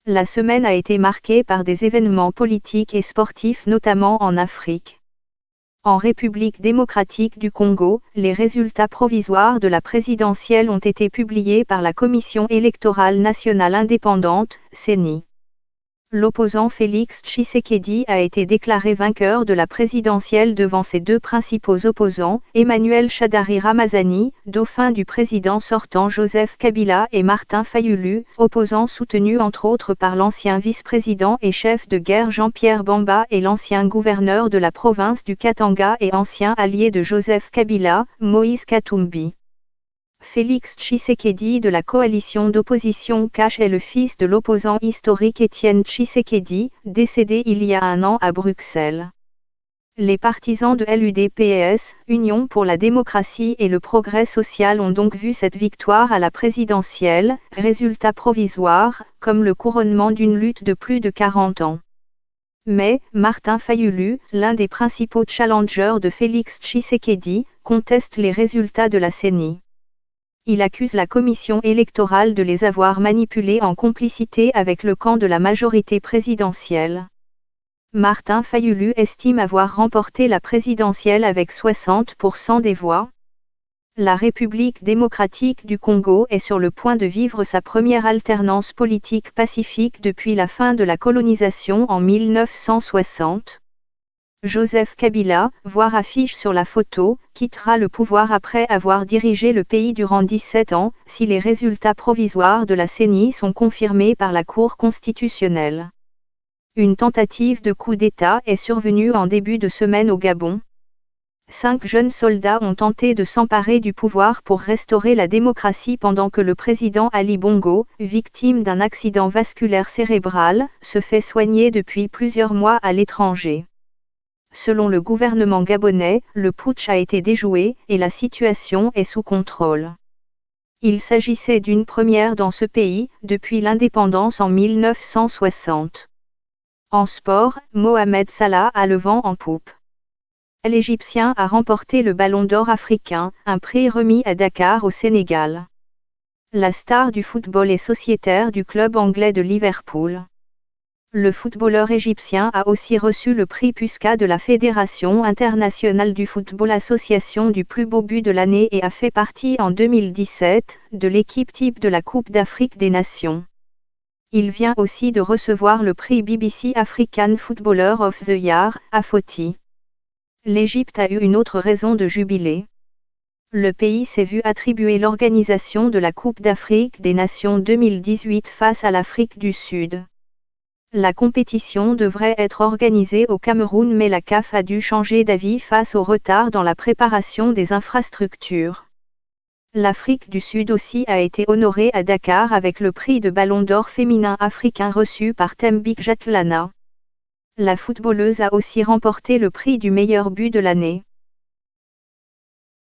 La semaine a été marquée par des événements politiques et sportifs notamment en Afrique. En République démocratique du Congo, les résultats provisoires de la présidentielle ont été publiés par la Commission électorale nationale indépendante, CENI. L'opposant Félix Tshisekedi a été déclaré vainqueur de la présidentielle devant ses deux principaux opposants, Emmanuel Shadari Ramazani, dauphin du président sortant Joseph Kabila, et Martin Fayulu, opposant soutenu entre autres par l'ancien vice-président et chef de guerre Jean-Pierre Bemba et l'ancien gouverneur de la province du Katanga et ancien allié de Joseph Kabila, Moïse Katumbi. Félix Tshisekedi de la coalition d'opposition CACH est le fils de l'opposant historique Étienne Tshisekedi, décédé il y a un an à Bruxelles. Les partisans de l'UDPS, Union pour la démocratie et le progrès social, ont donc vu cette victoire à la présidentielle, résultat provisoire, comme le couronnement d'une lutte de plus de 40 ans. Mais, Martin Fayulu, l'un des principaux challengers de Félix Tshisekedi, conteste les résultats de la CENI. Il accuse la commission électorale de les avoir manipulés en complicité avec le camp de la majorité présidentielle. Martin Fayulu estime avoir remporté la présidentielle avec 60% des voix. La République démocratique du Congo est sur le point de vivre sa première alternance politique pacifique depuis la fin de la colonisation en 1960. Joseph Kabila, voir affiche sur la photo, quittera le pouvoir après avoir dirigé le pays durant 17 ans, si les résultats provisoires de la CENI sont confirmés par la Cour constitutionnelle. Une tentative de coup d'État est survenue en début de semaine au Gabon. 5 jeunes soldats ont tenté de s'emparer du pouvoir pour restaurer la démocratie pendant que le président Ali Bongo, victime d'un accident vasculaire cérébral, se fait soigner depuis plusieurs mois à l'étranger. Selon le gouvernement gabonais, le putsch a été déjoué et la situation est sous contrôle. Il s'agissait d'une première dans ce pays, depuis l'indépendance en 1960. En sport, Mohamed Salah a le vent en poupe. L'Égyptien a remporté le Ballon d'Or africain, un prix remis à Dakar au Sénégal. La star du football est sociétaire du club anglais de Liverpool. Le footballeur égyptien a aussi reçu le prix Puska de la Fédération internationale du football, association du plus beau but de l'année, et a fait partie en 2017 de l'équipe type de la Coupe d'Afrique des Nations. Il vient aussi de recevoir le prix BBC African Footballer of the Year, AFOTY. L'Égypte a eu une autre raison de jubiler. Le pays s'est vu attribuer l'organisation de la Coupe d'Afrique des Nations 2018 face à l'Afrique du Sud. La compétition devrait être organisée au Cameroun, mais la CAF a dû changer d'avis face au retard dans la préparation des infrastructures. L'Afrique du Sud aussi a été honorée à Dakar avec le prix de Ballon d'Or féminin africain reçu par Thembik Jatlana. La footballeuse a aussi remporté le prix du meilleur but de l'année.